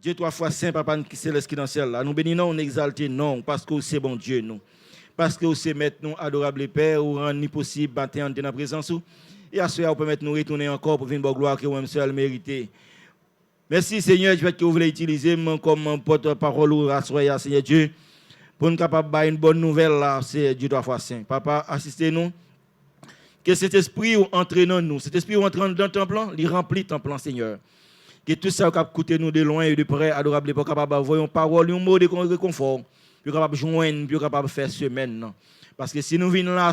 Dieu 3 fois saint, papa qui céleste qui dans le ciel là. Nous bénissons, nous exaltons, non, parce que c'est bon Dieu, nous. Parce que c'est mettre nous, adorable Père, ou rendre possible, battre en la présence. Et à ce moment, vous permettre nous retourner encore pour venir de gloire que vous-même seul méritez. Merci Seigneur, je que vous voulez utiliser comme porte-parole ou rassoyer, Seigneur Dieu, pour nous capables de une bonne nouvelle là, c'est Dieu 3 fois saint. Papa, assistez-nous. Que cet esprit entre dans nous, cet esprit entre dans ton plan, il remplit ton plan, Seigneur. Que tout ça qui coûté nous de loin et de près, adorable, pour capable d'avoir une parole, un mot de réconfort, pour capable de joindre, pour capable de faire semaine. Parce que si nous venons là,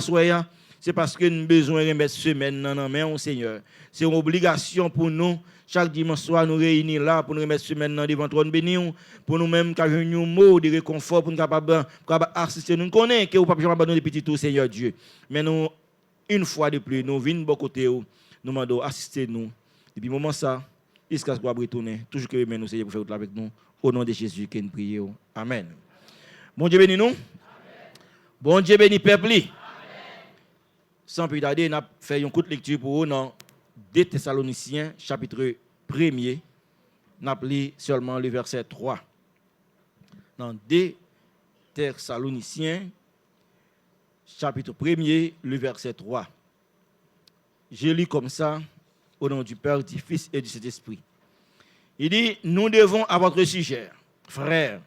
c'est parce que nous avons besoin de remettre semaine dans nos mains, Seigneur. C'est une obligation pour nous. Chaque dimanche soir, nous réunir là pour nous remettre semaine devant toi, béni, pour nous-mêmes, car nous avons un mot de réconfort, pour nous capable d'assister. Nous connaissons que vous ne pouvez pas abandonner petit tout, Seigneur Dieu. Mais nous, une fois de plus, nous venons de bon côté, nous demandons assister nous. Depuis le moment ça, jusqu'à ce qu'on retourner, toujours que nous, Seigneur, pour faire avec nous. Au nom de Jésus, que nous prions. Amen. Bon Dieu béni nous. Amen. Bon Dieu béni peuple. Amen. Sans plus tarder, nous avons fait une courte lecture pour vous dans 2 Thessaloniciens, chapitre 1er. Nous avons lu seulement le verset 3. Dans 2 Thessaloniciens, chapitre 1er, le verset 3. Je lis comme ça, au nom du Père, du Fils et du Saint-Esprit. Il dit, nous devons à votre sujet, frères,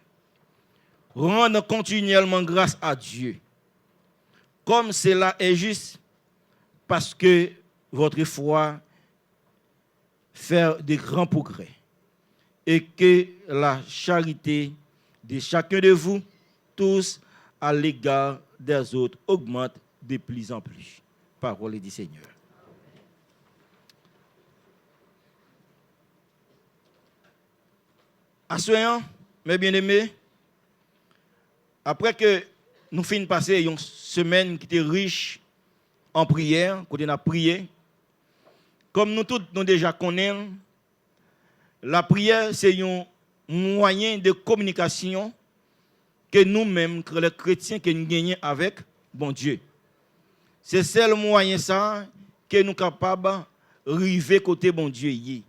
rendre continuellement grâce à Dieu, comme cela est juste, parce que votre foi fait de grands progrès, et que la charité de chacun de vous, tous à l'égard des autres, augmente de plus en plus. Parole du Seigneur. Assoyant, mes bien-aimés, après que nous finissons passer une semaine qui était riche en prière, quand on a prié, comme nous tous nous déjà connaissons, la prière c'est un moyen de communication que nous-mêmes, que les chrétiens, que nous gagnons avec bon Dieu. C'est le seul moyen ça que nous sommes capables d'arriver côté bon Dieu.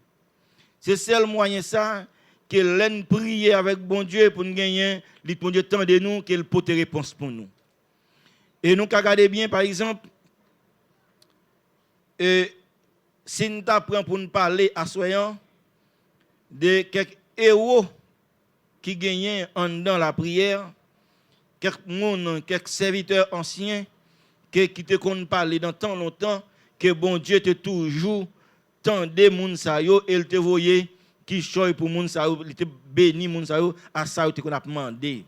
C'est le seul moyen ça que l'on prie avec bon Dieu pour nous gagner, bon Dieu tend de nous, qu'il peut te réponse pour nous. Et nous regardons bien, par exemple, si nous apprenons pour nous parler à soyant de quelques héros qui gagnent dans la prière, quelques serviteurs anciens qui te connaissent parler dans tant longtemps que bon Dieu te toujours tendait moun sa yo et il te voyait qui choy pour moun sa yo, il te béni moun sa yo à ça te qu'on a demandé.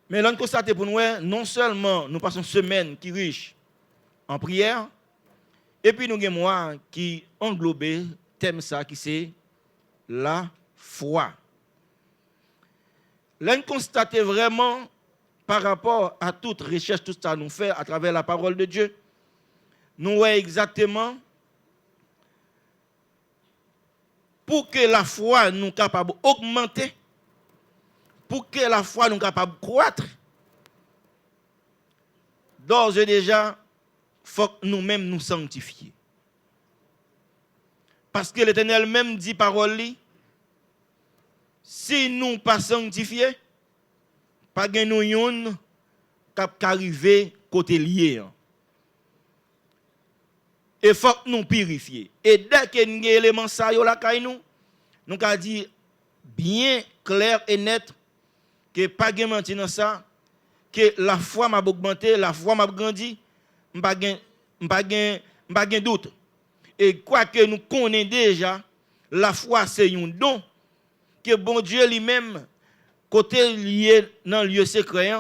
Mais l'on constate pour nous non seulement nous passons une semaine qui riche en prière et puis nous avons mois qui englobé thème ça qui c'est la foi. L'on constate vraiment par rapport à toute recherche, tout ça nous fait à travers la parole de Dieu, nous voyons exactement pour que la foi nous capable d'augmenter, pour que la foi nous capable de croître, d'ores et déjà, il faut que nous-mêmes nous sanctifier. Parce que l'Éternel même dit parole, si nous ne pas sanctifiés, pas de nous yon qui arriver côté lié. Et faut que nous purifier. Et dès que nous avons élément ça yo la kay nous avons dit bien clair et net que pas de menti dans ça, que la foi m'a augmenté, la foi m'a grandi, pas de doute. Et quoi que nous connaissons déjà, la foi c'est un don que bon Dieu lui-même côté lié dans le lieu secret,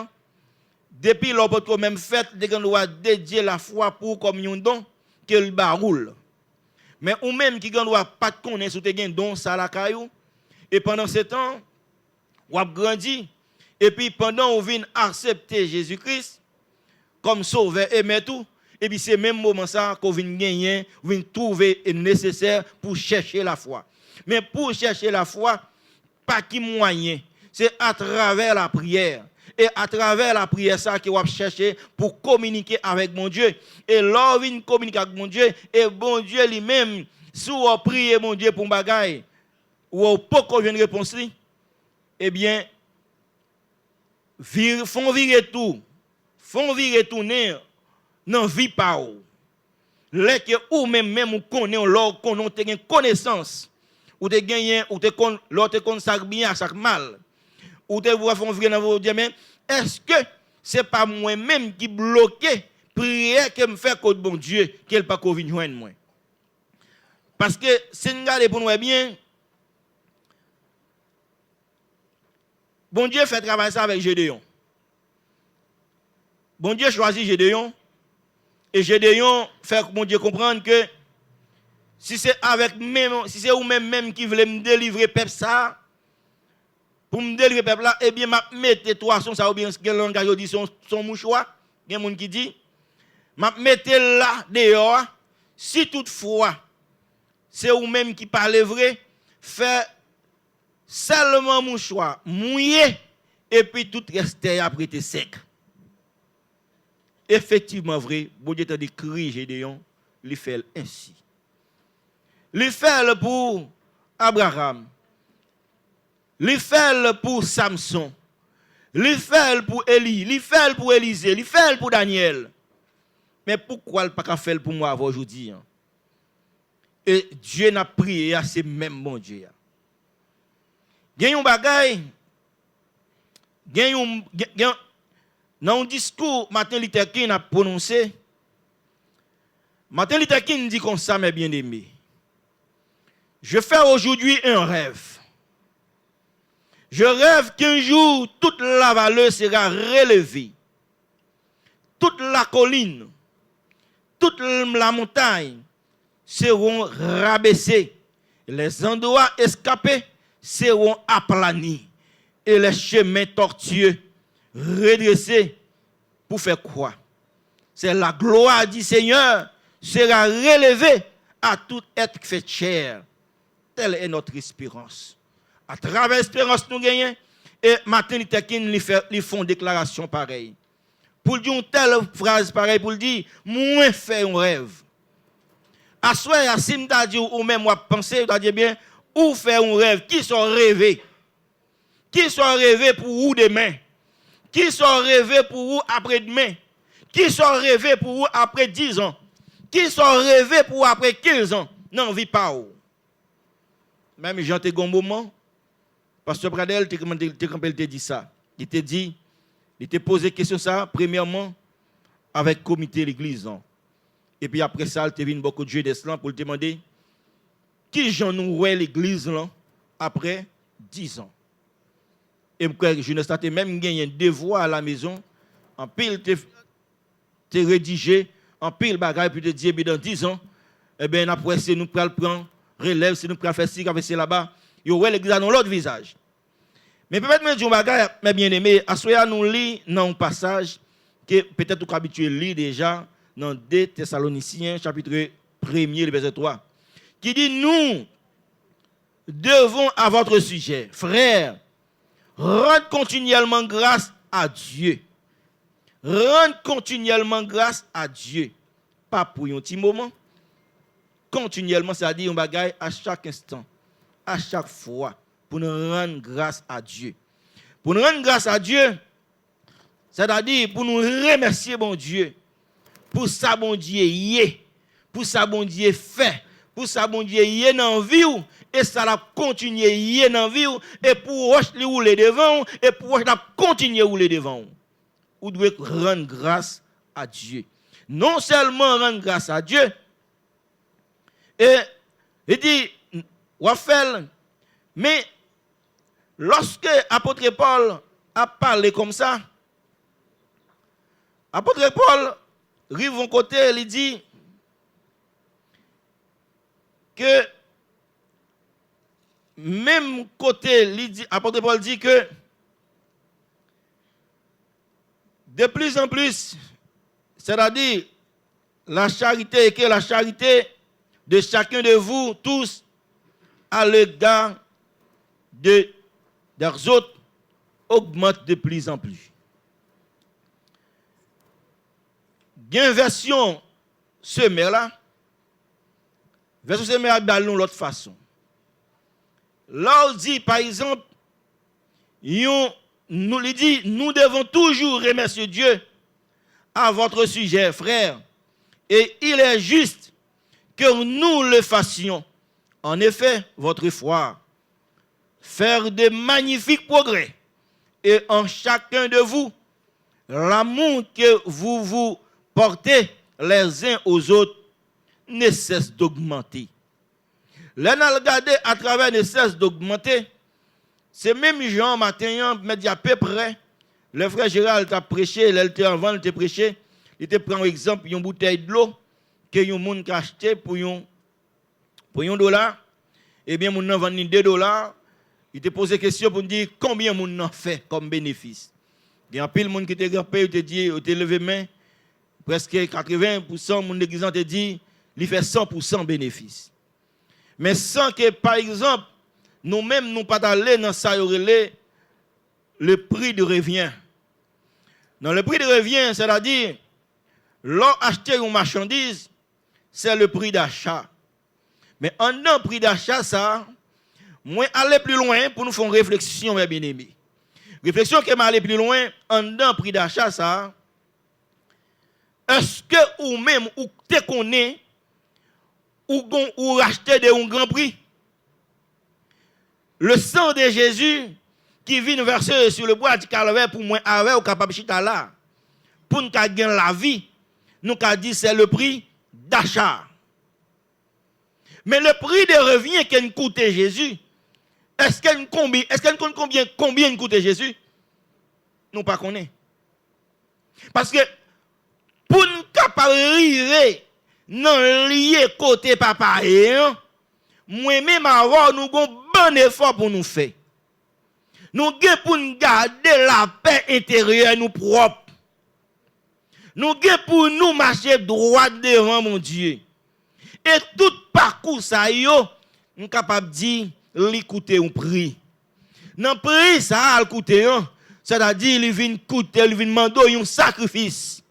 depuis l'opportunité même fait, on doit dédier la foi pour comme un don que le baroule. Mais ou même qui ne doit pas connaître ou te gen don ça la caillou et pendant ce temps, ou a grandi et puis pendant on vient accepter Jésus-Christ comme sauveur et mais tout et puis c'est même moment ça qu'on vient gagner, vient trouver nécessaire pour chercher la foi. Mais pour chercher la foi, pas qui moyen. C'est à travers la prière. Et à travers la prière, ça que va chercher pour communiquer avec mon Dieu. Et là, on communique avec mon Dieu. Et bon Dieu lui-même, si on prie mon Dieu pour bagaille, ou pas qu'on vienne réponse, eh bien, font virer tout dans vie pa ou. Lè que ou même ou connaît l'or qu'on te gen connaissance ou te gagné ou te kon l'autre kon sak bien sak mal ou te voir font virer dans vos dire mais est-ce que c'est pas moi même qui bloqué prière que me fait côté bon Dieu qu'elle pas qu'on vienne joindre moi. Parce que si nous regardons pour nous bien, bon Dieu fait travailler ça avec Gédéon. Bon Dieu choisit Gédéon et Gédéon fait bon Dieu comprendre que si c'est ou même qui voulait me délivrer peuple ça, pour me délivrer peuple là, eh bien m'a mettre toi son ça ou bien quel langage dit son mouchoir, il y a monde qui dit m'a mettre là dehors si toutefois c'est ou même qui parle vrai, fait seulement mouchoir mouillé et puis tout reste après te sec. Effectivement vrai, bon Dieu t'a dit cri Gédéon, il fait ainsi. Il fait pour Abraham. Il fait pour Samson. Il fait pour Élie, il fait pour Élisée, il fait pour Daniel. Mais pourquoi il pas faire pour moi aujourd'hui? Et Dieu n'a prié à ce même bon Dieu. Il y a un bagay, dans un discours, Martin Luther King a prononcé, Martin Luther King dit comme ça, mes bien-aimés. Je fais aujourd'hui un rêve. Je rêve qu'un jour, toute la vallée sera relevée. Toute la colline, toute la montagne seront rabaissées. Les endroits escapés seront aplanis. Et les chemins tortueux redressés. Pour faire quoi? C'est la gloire du Seigneur sera relevée à tout être fait chair. Telle est notre espérance. À travers l'espérance nous gagnons. Et Martin Luther King lui font une déclaration pareille. Pour dire une telle phrase pareille, pour dire, moi fait un rêve. À soi, si m'ta dit ou même moi penser, t'as dit bien, ou faire un rêve, qui sont rêvés? Qui sont rêvés pour vous demain? Qui sont rêvés pour vous après-demain? Qui sont rêvés pour vous après 10 ans? Qui sont rêvés pour vous après 15 ans? Non, vie pas ou. Même Jean te gon moment, pasteur Pradel te dit ça. Il te dit, il te posé question ça, premièrement, avec le comité de l'église. Et puis après ça, il te vient beaucoup de jeunesse pour te demander, qui j'en nous l'église après 10 ans? Et je jeunesse te même gagné un devoir à la maison, en pile te rédigé, en pile bagaille, puis te dire, dans 10 ans, eh bien, après, c'est nous prenons prendre relève, c'est nous prenons faire ci, c'est là-bas, il y aura l'église dans l'autre visage. Mais peut-être que je bagaille, mes bien-aimés, à ce nous lit dans un passage que peut-être vous habitué à lire déjà dans 2 Thessaloniciens, chapitre 1er, le verset 3, qui dit, nous devons à votre sujet, frères, rendre continuellement grâce à Dieu. Rendre continuellement grâce à Dieu. Pas pour un petit moment. Continuellement, c'est-à-dire un bagaille à chaque instant, à chaque fois, pour nous rendre grâce à Dieu. Pour nous rendre grâce à Dieu, c'est-à-dire pour nous remercier bon Dieu, pour ça bon Dieu y est, pour ça bon Dieu fait, pour ça bon Dieu y est dans la vie, et ça la continue y est dans la vie, et pour lui rouler devant, et pour la continuer rouler devant. Vous devez rendre grâce à Dieu. Non seulement rendre grâce à Dieu, et il dit, Wafel, mais lorsque l'apôtre Paul a parlé comme ça, l'apôtre Paul arrive au côté, il dit que même côté, l'apôtre Paul dit que de plus en plus, c'est-à-dire la charité et que la charité de chacun de vous tous à l'égard des autres augmente de plus en plus. Il y a une version semée là. Version semée à l'autre façon. là on dit par exemple, nous devons toujours remercier Dieu à votre sujet, frère. Et il est juste que nous le fassions. En effet, votre foi, faire de magnifiques progrès. Et en chacun de vous, l'amour que vous vous portez les uns aux autres ne cesse d'augmenter. Là, on a regardé à travers ne cesse d'augmenter. C'est même Jean matin, mais il y a à peu près, le frère Gérald a prêché, il était avant, il était prêché, il était pris exemple une bouteille de l'eau que un monde a acheté pour $1. Eh bien, mon a vendu $2. Il te posé question pour dire combien mon a fait comme bénéfice. Il y a un pile monde qui te grimpé, il te dit, il te levé main, presque 80% mon église te dit, il fait 100% bénéfice. Mais sans que, par exemple, nous-mêmes, nous pas aller dans ça, le prix de revient. Dans le prix de revient, c'est-à-dire, l'on acheter une marchandise, c'est le prix d'achat. Mais en un prix d'achat, ça, moi, aller plus loin pour nous faire une réflexion, mes bien-aimés. Réflexion qui m'a aller plus loin, en un prix d'achat, ça, est-ce que ou même, ou te connais, ou acheter de un grand prix? Le sang de Jésus qui vient verser sur le bois du calvaire pour moi, avec ou capable de là, pour nous gagner la vie, nous avons dit c'est le prix d'achat. Mais le prix de revient qu'il coûte Jésus, est-ce qu'elle compte combien il coûte Jésus? Nous ne connaissons pas. Parce que pour nous capable arriver dans lié côté papa, moi-même avant nous avons bon effort pour nous faire. Nous avons pour nous garder la paix intérieure nous propre. Nous avons pour nous marcher droit devant mon Dieu. Et tout parcours ça yo, nous capable dire l'écouter un prix. Dans prix ça a coûté c'est-à-dire il vient coûter, il vient demander un sacrifice.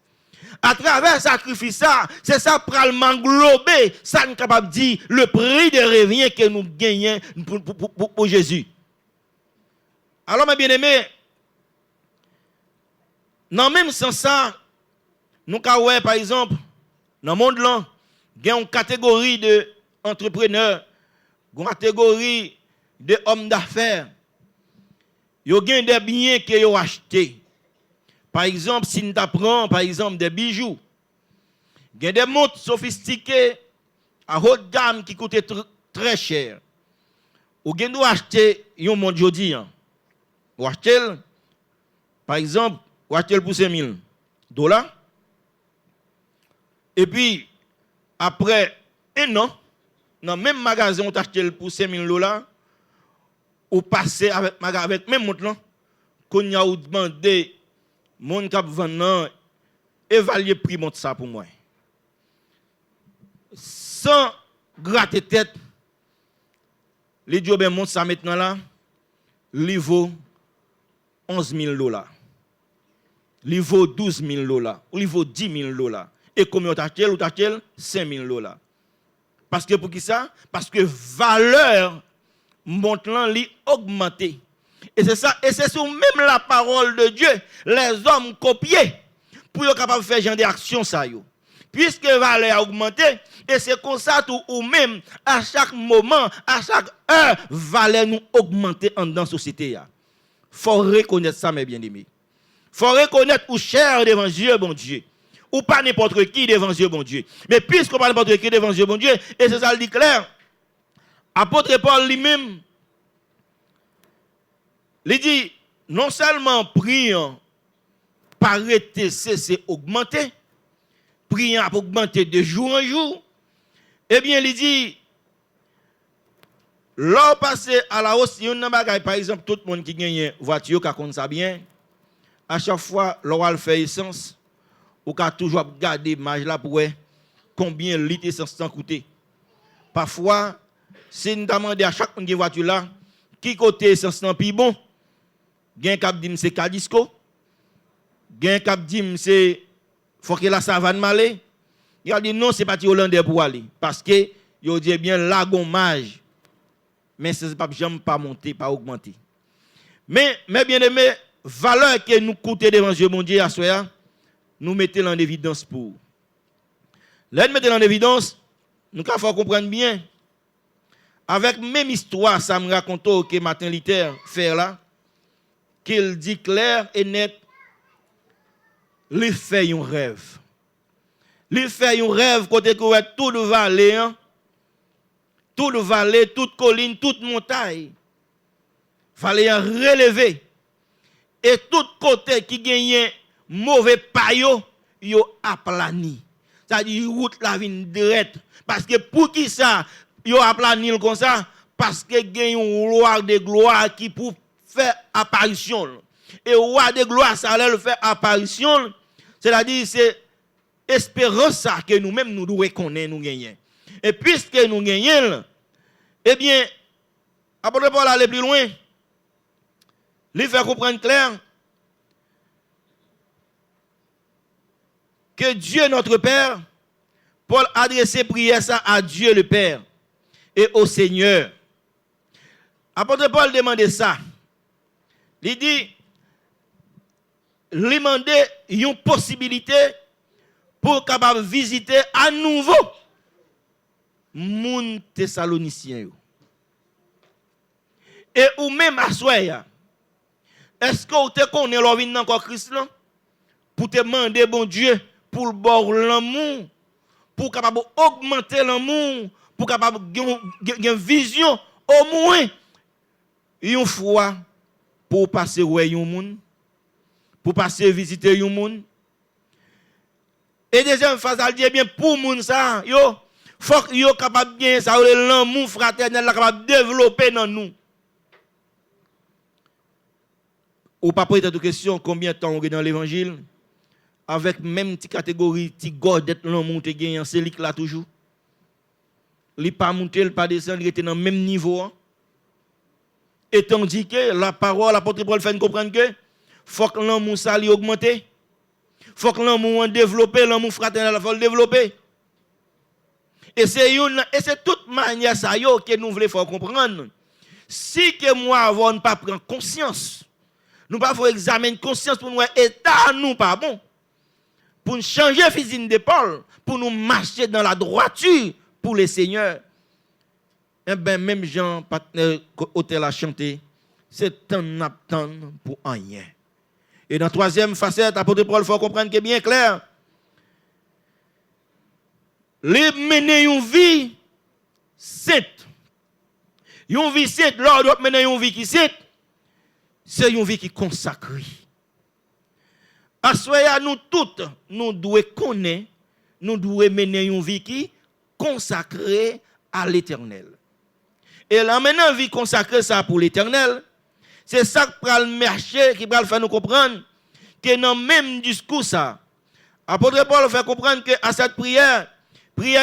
À travers ce sacrifice ça, c'est ça pral m'englober, ça nous capable dire le prix de revient que nous gagnons pour Jésus. Alors mes bien-aimés, dans le même sens ça, nous avons par exemple dans le monde là, il y a une catégorie d'entrepreneurs, une catégorie d'hommes d'affaires. Il y a des biens qu'ils ont achetés. Par exemple, si nous apprenons par exemple des bijoux, il y a des montres sophistiquées à haute gamme qui coûtent très cher. Ou bien nous acheter une montre aujourd'hui. Ou acheter, par exemple, ou acheter pour $5,000. Et puis, après un an, dans le même magasin, on acheté pour $5,000, ou passer avec même montre là, qu'on a demandé mon cap vendant évaluer prix montre ça pour moi. Sans gratter tête, les dieux montre ça maintenant là, il vaut $11,000. Il vaut $12,000, ou il vaut $10,000. Et combien tu achètes? Tu achètes $5,000. Parce que pour qui ça? Parce que valeur montant li augmenté. Et c'est ça, et c'est sur même la parole de Dieu, les hommes copiés pour être capables de faire genre d'action ça yo. Puisque valeur a augmenté, et c'est comme ça tout ou même à chaque moment, à chaque heure, valeur nous augmenter en dans la société. Faut reconnaître ça mes bien-aimés. Faut reconnaître ou cher devant Dieu bon Dieu. Ou pas n'importe qui devant Dieu bon Dieu. Mais puisqu'on parle n'importe qui devant Dieu bon Dieu, et c'est ça le dit clair, apôtre Paul lui-même, il dit, non seulement priant, paraît cesser augmenter, priant pour augmenter de jour en jour, eh bien, il dit, lors passé à la hausse, il y a une bagaille, par exemple, tout le monde qui gagne une voiture, qui compte ça bien, à chaque fois, l'on fait essence, ou qu'a toujours garder l'image là pour combien litre essence ça coûte. Parfois, si nous demandons à chaque une voiture là, qui côté essence non plus bon, gen k'ap dit c'est Cadisco, gen k'ap dit c'est faut que la savane malé. Il a dit non, c'est pas hollandais pour aller parce que il dit bien la gommage. mais ce n'est pas jamais pas monter, pas augmenter. Mais mes bien-aimés, valeur que nous coûtons devant Dieu, mon Dieu, à soi, nous mettons en évidence pour. Là, nous mettons en évidence, nous faut comprendre bien. Avec même histoire, ça me raconte que Martin Luther fait là, qu'il dit clair et net, il fait un rêve. Il fait un rêve côté que tout le vallée, toute colline, toute montagne, fallait relever. Et tout côté qui gagnait mauvais paillot, yo aplani. C'est-à-dire route la vin droite. Parce que pour qui ça, yo aplani comme ça? Parce que gagne un roi de gloire qui pour faire apparition. Et roi de gloire, ça allait le faire apparition. C'est-à-dire c'est espérance ça que nous-mêmes nous devons connaître, nous gagnons. Et puisque nous gagnons, eh bien, après Paul aller plus loin, lui faire comprendre clair que Dieu notre Père, Paul adressait prière ça à Dieu le Père et au Seigneur. Apôtre Paul demandait ça. Il dit, il demandait une possibilité pour capable visiter à nouveau moun Thessaloniciens. Et ou même à soi, est-ce que vous te connaissez l'orvin encore Christ là? Pour te demander bon Dieu pour le bord l'amour, pour capable augmenter l'amour, pour capable une vision au moins une fois pour passer ouais un monde, pour passer visiter un monde. Et deuxième phase, elle dit bien pour moun ça, yo faut que yo capable bien ça l'amour fraternel capable développer dans nous. Ou pas poser de question combien de temps on est dans l'évangile avec même petite catégorie petite god d'être l'amour te gagne c'est là toujours. Il pas monter, il pas descendre, il était dans le même niveau. Et tandis que la parole l'apôtre Paul fait comprendre que faut que l'amour ça lui augmenter. Faut que l'amour développer, l'amour fraternel faut le développer. Et c'est toute manière ça yo que nous voulons faire comprendre. Si que moi avant ne pas prendre conscience, nous pas faut examiner conscience pour nous état nous pas bon. Pour nous changer physique de Paul, pour nous marcher dans la droiture pour le Seigneur. Eh ben même Jean hôtel a chanté, c'est un attendre pour rien. Et dans la troisième facette, apôtre Paul, il faut comprendre que bien clair. Les mener une vie sainte. Une vie sainte, l'ordre doit mener une vie qui sainte. C'est une vie qui est consacrée. À ce nous toutes, nous devons connaître, nous devons mener une vie qui est consacrée à l'éternel. Et là, maintenant, une vie consacrée ça pour l'éternel, c'est ça qui va le marcher, qui va le faire nous comprendre que dans le même discours, ça, apôtre Paul fait comprendre qu'à cette prière, il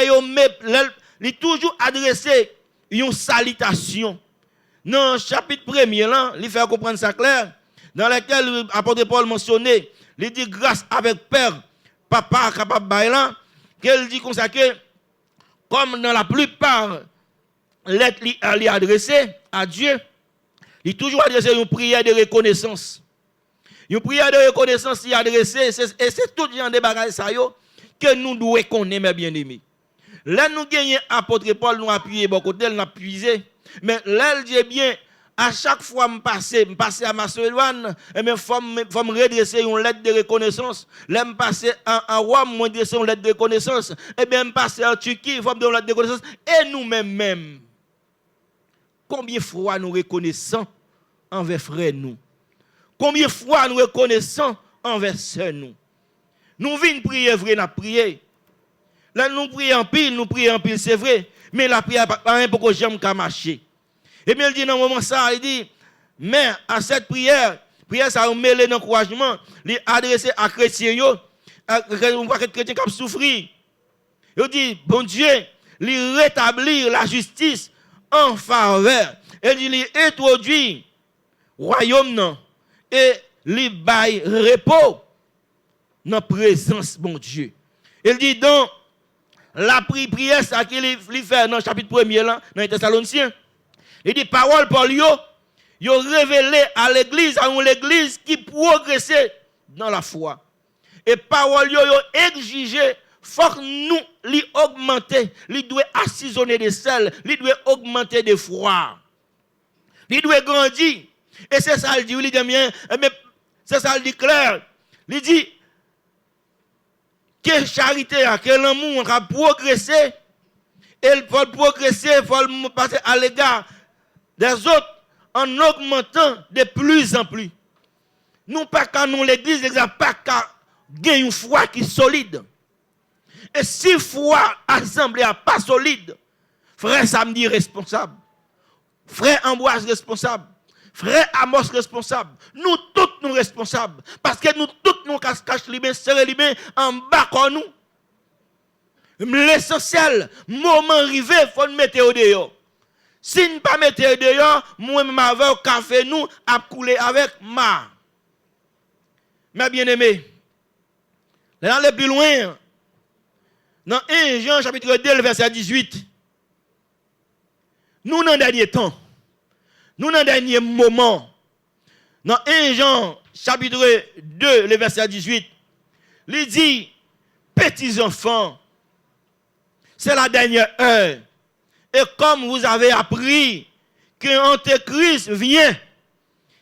est toujours adressé une salutation. Dans le chapitre 1er, là, il fait comprendre ça clair, dans lequel l'apôtre Paul mentionnait, il dit grâce avec père, papa capable de là, qu'il dit comme ça que, comme dans la plupart lettres lui adressées à Dieu, il toujours adressé une prière de reconnaissance. Une prière de reconnaissance est adressée, et c'est tout genre de bagages que nous devons connaître, mes bien-aimés. Là, nous gagnons apôtre Paul, nous appuyons, bon côté, nous appuyons. Mais là, il dit bien, à chaque fois que je passe à Macédoine, il faut me redresser une lettre de reconnaissance. Là, je passe en Rome, je redresser une lettre de reconnaissance. Et bien, je passe en Turquie, il faut me donner une lettre de reconnaissance. Et nous-mêmes, combien de fois nous reconnaissons envers frères nous? Combien de fois nous reconnaissons envers sœurs nous? Nous venons prier vrai, nous prier. Là, nous prions en pile, c'est vrai. Mais la prière n'a pas rien pour que j'aime qu'à marcher. Et bien, il dit dans un moment ça, il dit, mais à cette prière ça a mêlé d'encouragement, il est adressé à chrétiens, on voit que les chrétiens qui souffrent. Il dit, bon Dieu, il rétablit la justice en faveur. Et il introduit le royaume et il baille repos dans la présence, bon Dieu. Il dit donc, la prière, ça qu'il fait dans le chapitre 1er, là, dans les Thessaloniciens, Il dit parole pour lui, il révélé à l'église, à l'église qui progressait dans la foi. Et parole yo exigé, faut que nous li augmenter, li doit assaisonner de sel, li doit augmenter de froid. Il doit grandir. Et c'est ça, il dit, il dit bien, mais c'est ça, il dit clair. Il dit que charité, que l'amour a progressé, et il faut progresser, il faut passer à l'égard des autres en augmentant de plus en plus. Nous pas qu'à nous l'église, pas qu'à gagner une foi qui est solide. Et si foi assemblée n'est pas solide, frère Samedi responsable, frère Ambroise responsable, frère Amos responsable, nous tous nous responsables. Parce que nous tous nous cache les mains, serrer les mains en bas comme nous. L'essentiel, moment arrivé, il faut nous mettre au dehors. Si nous ne pas mettre au dehors, moi-même avec le café, nous, à couler avec ma. Mes bien-aimés, là, le plus loin, dans 1 Jean chapitre 2, verset 18, nous dans le dernier temps, nous dans le dernier moment, dans 1 Jean chapitre 2, le verset 18, il dit, petits enfants, c'est la dernière heure. Et comme vous avez appris que l'Antéchrist vient,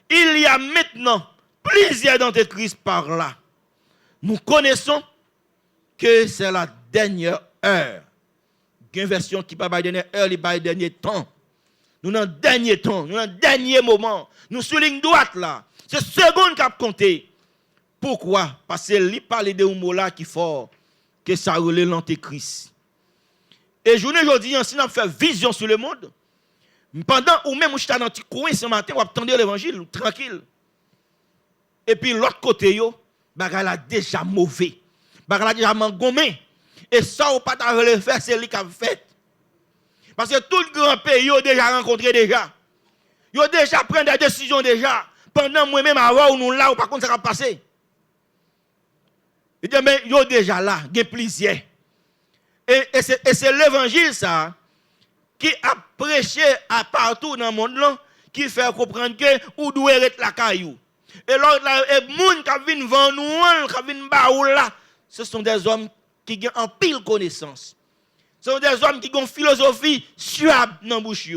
il y a maintenant plusieurs d'Antéchrist par là. Nous connaissons que c'est la dernière heure. Il y a une version qui parle de la dernière heure, il parle de dernier temps. Nous dans le dernier temps, nous dans le dernier moment. Nous sur ligne droite là. C'est seconde qui a compté. Pourquoi? Parce qu'il parle de un mot là qui est fort, que ça relève l'Antéchrist. Et journée aujourd'hui, si on fait vision sur le monde, pendant ou même où je suis dans un petit coin ce matin, on attendre l'évangile, tranquille. Et puis l'autre côté, bagala a déjà mauvais. Bagala a déjà mangomé. Et ça, on pas le faire, c'est lui qui a fait. Parce que tout le grand pays, a déjà rencontré déjà. Ils ont déjà pris des décisions déjà. Pendant moi-même, avant, ou nous là, ou par contre, ça va passer. Il dit, mais ils ont déjà là, il y a plusieurs. Et c'est l'évangile, ça, qui a prêché à partout dans le monde, là, qui fait comprendre que ou doit être la caillou. Et l'autre, les gens qui viennent vendre nous, qui viennent baou là, ce sont des hommes qui ont en pile connaissance. Ce sont des hommes qui ont une philosophie suave dans la bouche.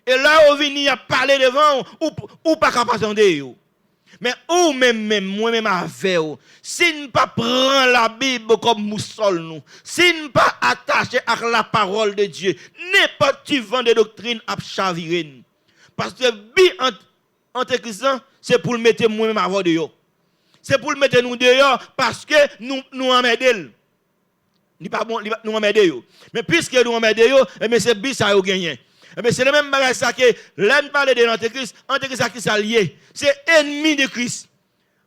Et là, on vient à parler devant ou pas capable d'entendre. Mais ou même moi-même avec vous, si nous ne pas prendre la Bible comme moussole nous, si nous ne pas attacher à la parole de Dieu, n'importe qui vent de doctrine à chavirer. Parce que Antéchrist, c'est pour le mettre moi-même avant de vous. C'est pour le mettre nous dehors parce que nous en aidons. N'est pas bon, nous en aidons. Mais puisque nous en aidons, c'est bis ça a gagné. Mais c'est le même bagage ça que l'un parle de l'Antéchrist, Antéchrist qui s'allie. C'est ennemi de Christ.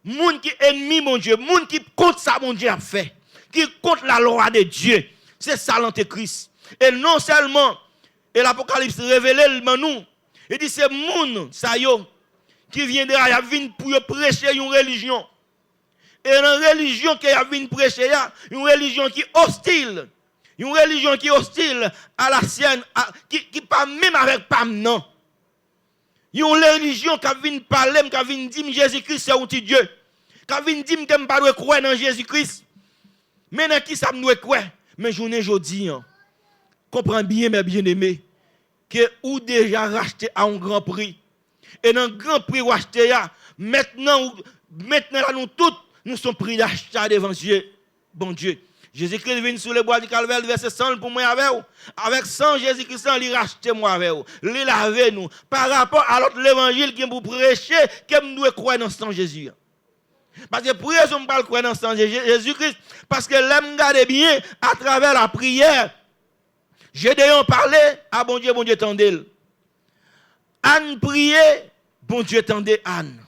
Moun qui ennemi mon Dieu, moun qui contre ça mon Dieu a fait, qui contre la loi de Dieu. C'est ça l'Antéchrist. Et non seulement et l'Apocalypse révèle nous, il dit c'est moun ça yo qui vient de là, il vient pour prêcher une religion. Et une religion qui vient prêcher une religion qui est hostile. Une religion qui est hostile à la sienne, qui pas même avec Pam, non. Une religion qui vient parler, qui vient dire que Jésus-Christ c'est un petit Dieu. Qui vient dire que je ne pas croire dans Jésus-Christ. Mais dans qui ça me doit croire? Mais je ne dis pas. Comprends bien, mes bien-aimés, que ou déjà racheté à un grand prix. Et dans le grand prix racheté, maintenant là, nous tous, nous sommes pris d'achat devant Dieu, bon Dieu. Jésus-Christ vient sur le bois du calvaire, verset 100 pour moi avec vous. Avec 100, Jésus-Christ, il racheté moi avec vous. Il lavé nous. Par rapport à l'autre l'évangile qui vous prêcher, que nous devons croire dans ce sang Jésus. Parce que pour raison, je ne parle pas croire dans ce sang Jésus-Christ. Parce que l'aime garder bien à travers la prière. J'ai déjà parlé à bon Dieu, tendez. Anne priait, bon Dieu, tendez Anne.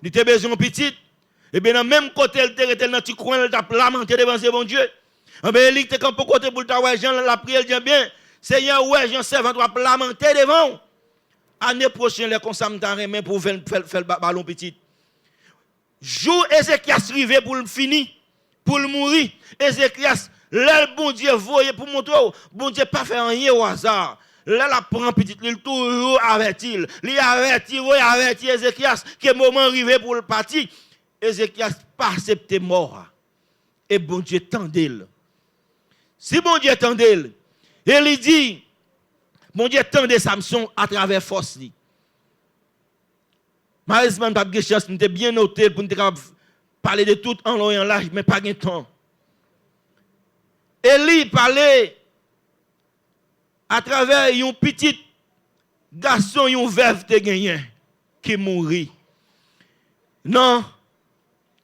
Il était besoin petite. Et bien, dans le même côté, elle était dans le petit coin, elle t'a lamenté devant ce bon Dieu. Et bien, elle était quand pour côté pour ta Jean, la prière, dit bien, Seigneur, ouais, Jean servant, doit lamenter devant. Année prochaine, les consommateurs t'en pour faire le ballon petit. Jour Ézéchias arrivé pour le finir, pour le mourir. Ézéchias, là, bon Dieu, voyez pour montrer, bon Dieu, pas faire rien au hasard. là, la prend petit, il toujours avertit. Il avertit Ézéchias que le moment arrivé pour le parti. Ézéchias pas accepté mort. Et bon Dieu tendait. Si bon Dieu tendait, et il dit, bon Dieu tendait Samson à travers force. Malheureusement, je n'ai pas de chance, je bien noté pour parler de tout en long et en large, mais pas de temps. Élie parlait à travers un petit garçon, un veuve de gagné qui mourit. Non,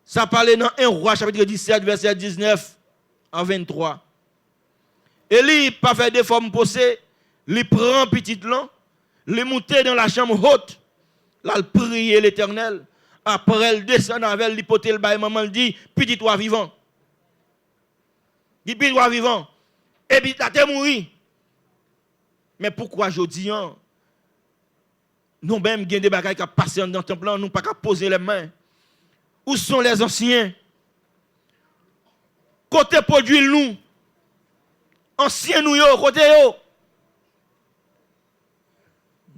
ça parlait dans 1 Roi, chapitre 17, verset 19 à 23. Élie, pas fait des formes posées, il prend petit lamp, il monte dans la chambre haute, là, il prie l'Éternel. Après, il descend avec l'hypothèse, maman dit, petit toi vivant. Il dit, petit toi vivant. Et puis, il a mouru. Mais pourquoi je dis, nous-mêmes, il y a des bagages qui passent dans le temple, nous ne pouvons pas poser les mains. Où sont les anciens? Côté produit nous. Anciens nous, côté yo.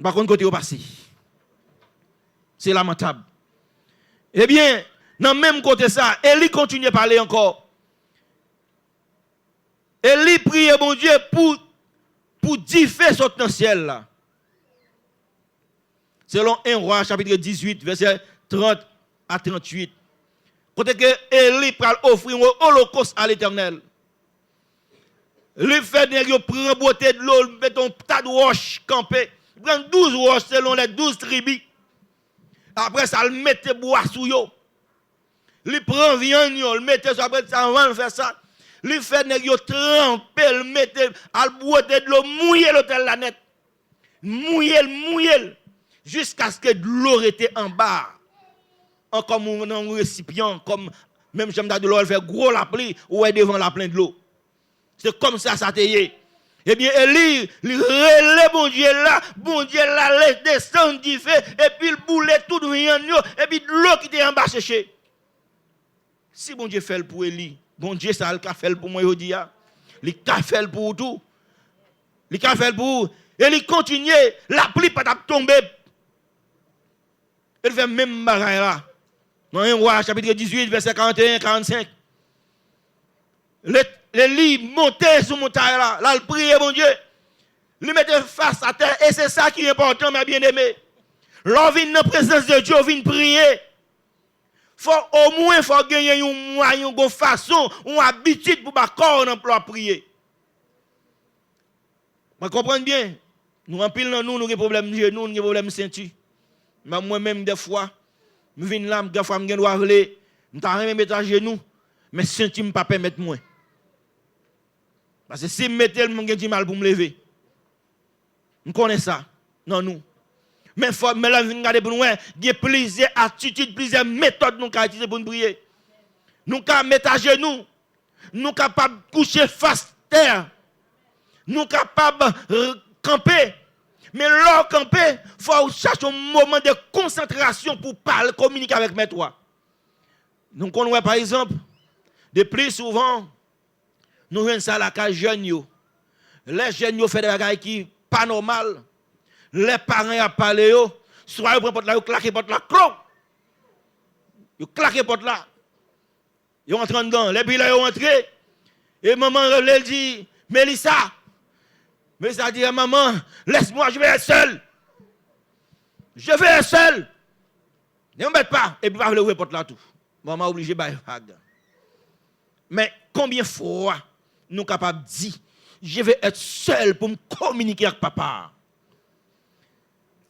Par contre, côté yo passé. C'est lamentable. Eh bien, dans le même côté ça, Élie continue à parler encore. Élie prie, bon Dieu, pour differ sauter dans le ciel là. Selon 1 Roi, chapitre 18, verset 30 à 38. Côté que Élie pral offrir un holocauste à l'Éternel. Le fait de prendre beauté de l'eau, mettre un tas de roches campées. Il prend 12 roches selon les 12 tribus. Après ça, il met bois sous yo. Il prend viande, il met ça, après ça, avant de faire ça. Il fait de tremper, il met à beauté de l'eau, mouiller l'hôtel la net. Mouiller. Jusqu'à ce que de l'eau était en bas. Comme un récipient, comme même j'aime de l'eau, elle fait gros la pluie, ou est devant la pleine de l'eau. C'est comme ça te y. Eh bien, Élie, il relève bon Dieu là, laisse descendre du feu, et puis il boule tout viande, et puis l'eau qui était en bas séché. Si bon Dieu fait le pour Élie, bon Dieu ça a fait le pour moi aujourd'hui. Il a fait le pour tout. Il a fait le pour. Et il continue, la pluie pas tomber. Il fait même bagaille là. Dans 1 Roi, chapitre 18, verset 41-45. Élie montait sur montagne là. Là, il priait, mon Dieu. Il mettait face à terre. Et c'est ça qui est important, mes bien-aimés. L'on vient dans la présence de Dieu, on vient prier. Au moins, il faut gagner un moyen, une façon, une habitude pour corps pour prier. Vous comprenez bien? Nous, en pile, nous avons des problèmes de genoux, nous avons des problèmes de ceinture. Mais moi-même, des fois, je viens là, des fois, je dois aller, je ne mettre à genoux, mais ceinture ne peut pas permettre moi. Parce que si je mets tellement de mal pour me lever, nous connaissons ça. Non, nous. Mais là, je regarde pour nous, il y a plusieurs attitudes, plusieurs méthodes nous avons utilisées pour nous prier. Nous pouvons mettre à genoux, nous sommes capables de coucher face terre, nous sommes capables de camper. Mais là, camper, il faut chercher un moment de concentration pour parler, communiquer avec mes toi. Nous connaissons par exemple, de plus souvent, nous voyons ça à la case jeunes. Les jeunes font des choses qui ne sont pas normales. Les parents ont parlé, soit ils prennent porte là, ils claquent porte là, ils claquent porte là. Ils entrent dedans. Les puis là, ils entrent. Et maman elle dit, Mélissa, dit, maman, laisse-moi, je vais être seul. Je vais être seul. Ne m'embête pas. Et puis, il va ouvrir porte là tout. Maman obligée de faire. Mais combien de fois nous sommes capables de dire, je vais être seul pour me communiquer avec papa.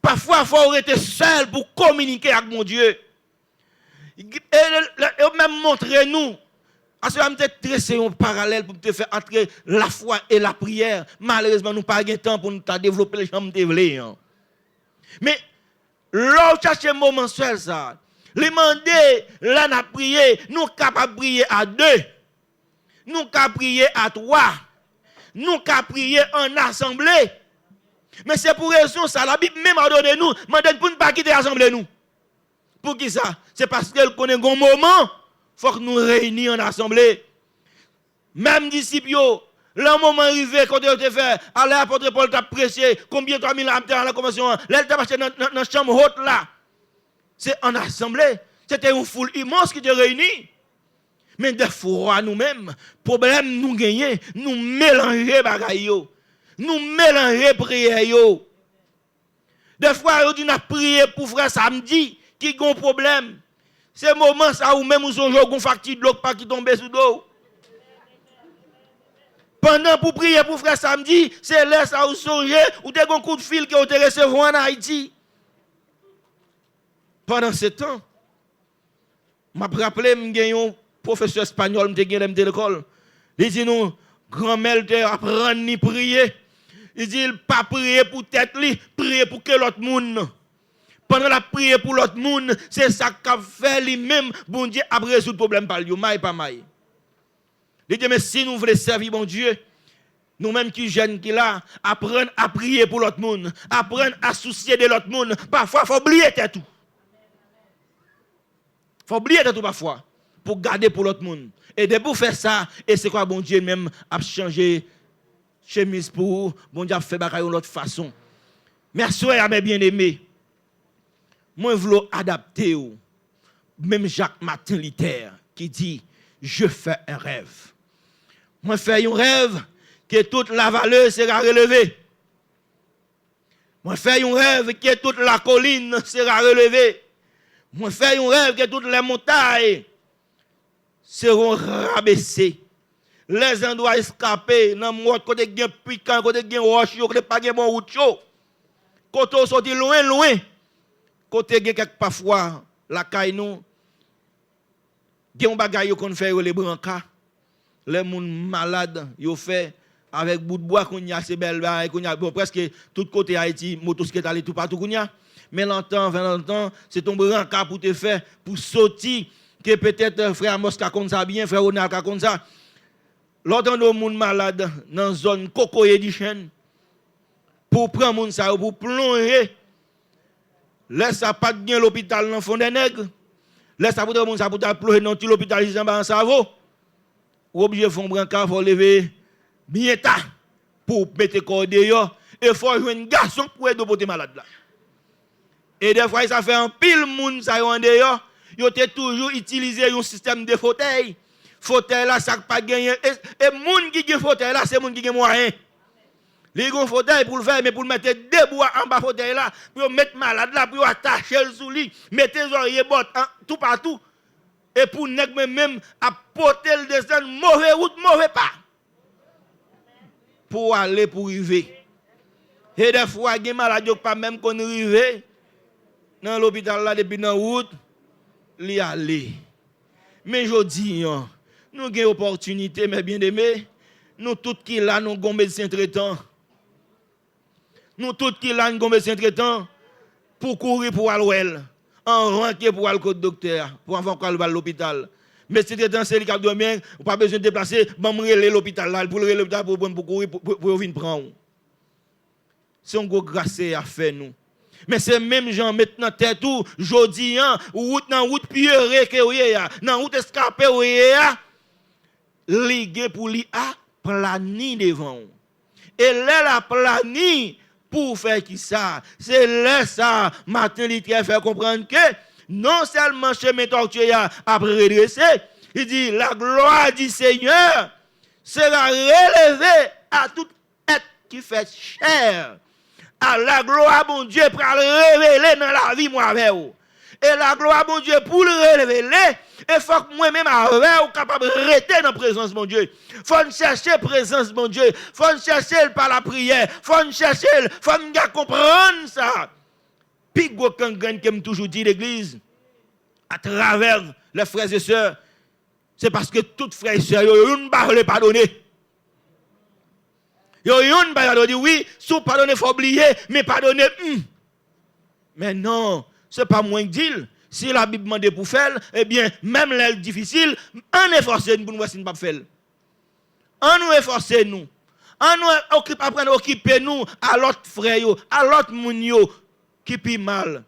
Parfois, il faut être seul pour communiquer avec mon Dieu. Et même montrer nous. Parce que je vais te tracer un parallèle pour te faire entrer la foi et la prière. Malheureusement, nous n'avons pas de temps pour nous développer les jambes de. Mais, là, où chercher un moment seul, ça. Les demander, là, nous prier, nous sommes capables de prier à 2. Nous sommes capables de prier à 3. Nous sommes capables de prier en assemblée. Mais c'est pour raison ça. La Bible même a donné nous, demande pour ne pas quitter l'assemblée nous. Pour qui ça? C'est parce qu'elle connaît un moment, il faut que nous réunissions en assemblée. Même disciples, Le moment arrivé, quand on te fait, allez, apôtre Paul t'a prêché, combien 3000 âmes à la convention, là, t'a marché dans la chambre haute là. C'est en assemblée. C'était une foule immense qui te réunit. Mais des fois, nous-mêmes, problème nous gagner, nous mélanger bagaille yo. Nous mélanger prière yo. Des fois, on dit n'a prié pour frère samedi qui a un problème. C'est moment ça où même nous songeons qu'on facture de l'eau pas qui tombe sous dos. Pendant pour prier pour frère samedi, c'est là ça où songer ou des coup de fil qui ont été recevoir en Haïti. Pendant ce temps, m'a rappelé un professeur espagnol m'te gagné de l'école. Il dit nous grand-mère te apprendre ni prier. Il dit il pas prier pour tête li, prier pour que l'autre monde. Pendant la prière pour l'autre monde, c'est ça qu'a fait lui-même bon Dieu a résoudre le problème par lui, maille pas maille. Il dit mais si nous voulons servir bon Dieu, nous-mêmes qui jeunes qui là, apprendre à prier pour l'autre monde, apprendre à soucier de l'autre monde, parfois faut oublier tout. Faut oublier tout parfois pour garder pour l'autre monde. Et de pour faire ça, et c'est quoi bon Dieu même a changé chemise pour bon Dieu a fait bagaille de l'autre façon. Merci à mes bien-aimés. Moi je veux adapter même Jacques Martin Luther qui dit je fais un rêve. Moi fais un rêve que toute la valeur sera relevée. Moi fais un rêve que toute la colline sera relevée. Moi fais un rêve que toutes les montagnes seront rabaissées. Les endroits escapés, dans le monde, côté gen piquant, côté gen roche, côté pas gen bon route chaud. Côté on sorti loin, loin. Côté gen quelque parfois, la caille nous, gen bagay yo kon fait les brancards. Les moun malades, yo fait avec bout de bois qu'on y a ces belles bail qu'on y a bon presque tout côté Haïti, motocyclette aller tout partout qu'on y a. Mais longtemps, 20 ans, c'est ton brancard pour te faire pour sortir que peut-être frère Mosca comme ça bien, frère Ronald comme ça. L'autre de moun malade dans zone cocoyer du chêne pour prendre moun ça pour plonger. Laisse ça pas bien l'hôpital dans fond des nègres. Laisse ça pour moun ça pour plonger dans tout l'hôpital ici en cerveau. Ou obligé fond brancard faut lever bien tard pour mettre corps dehors et faut jouer un garçon pour aider porter malade là. Et des fois ça fait un pile moun ça en dehors, yo te toujours utiliser un système de fauteuil. Fauteuil là ça pas gagner et moun qui gagne fauteuil là c'est moun qui gagne moyen. Les gon fauteuil pour le faire mais pour le mettre debout en bas fauteuil là pour mettre malade là pour attacher le sous lit, mettre les oreillers bottes tout partout et pour nèg même à porter le descendre mauvais route mauvais pas. Pour aller pour arriver. Et des fois gagne malade pas même qu'on arrive dans l'hôpital là depuis dans route li aller. Mais je dis nous avons une opportunité, mes bien-aimés. Nous tous qui là, nous avons un médecin traitant. Nous tous qui là, nous avons un médecin traitant pour courir pour aller en ranquer pour aller au docteur, pour avoir aller à l'hôpital. Mais si traitant, c'est le cas de bien, vous pas besoin de déplacer, vous aller à l'hôpital là, pour l'hôpital pour courir, pour venir prendre. C'est un gros grâce à faire nous. Mais c'est même gens maintenant tête tout, jodi route dans route pierre que oya, dans route escapé oya. Ligue pour li a plani devant. Et là la plani pour faire qui ça? C'est là ça Martin Luther fait comprendre que non seulement chemin tortueux a redressé, il dit la gloire du Seigneur sera relevée à tout être qui fait chair. À la gloire mon Dieu pour le révéler dans la vie moi avec vous. Et la gloire mon Dieu pour le révéler, il faut que moi-même avec vous capable de rester dans la présence de mon Dieu. Il faut chercher la présence de mon Dieu. Il faut chercher par la prière. Il faut chercher, il faut comprendre ça. Puis quelqu'un qui me toujours dit l'église à travers les frères et sœurs, c'est parce que toutes frères et sœurs, ils ne veulent pas pardonner. Yon ba dit oui, sous pardonner faut oublier, mais pardonner Mais non, c'est pas moi qui dis. Si la Bible demande pour faire, eh bien même l'aile difficile, on efforce nous pour nous voir si nous pas faire. On nous efforce nous. On nous apprendre occuper nous à l'autre frère à l'autre moun yo qui pi mal.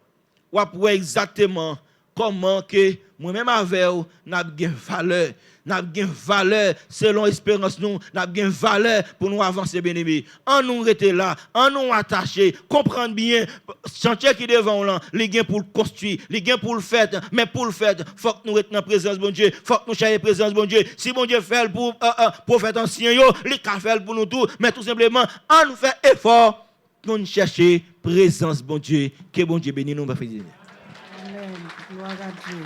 Ou pour exactement comment que moi même avec n'a gain valeur. n'a bien valeur selon espérance nous, n'a bien valeur pour nous avancer bien-aimés. En nous rester là, en nous attacher, comprendre bien chantier qui devant là, les gains pour le construire, les gains pour le faire, mais pour le faire, faut que nous restions dans la présence bon Dieu, faut que nous cherchions la présence bon Dieu. Si bon Dieu fait pour prophète ancien yo, les ca fait pour nous tout, mais tout simplement en nous faire effort, nous chercher présence bon Dieu, que bon Dieu bénisse nous. Amen. Gloire à Dieu.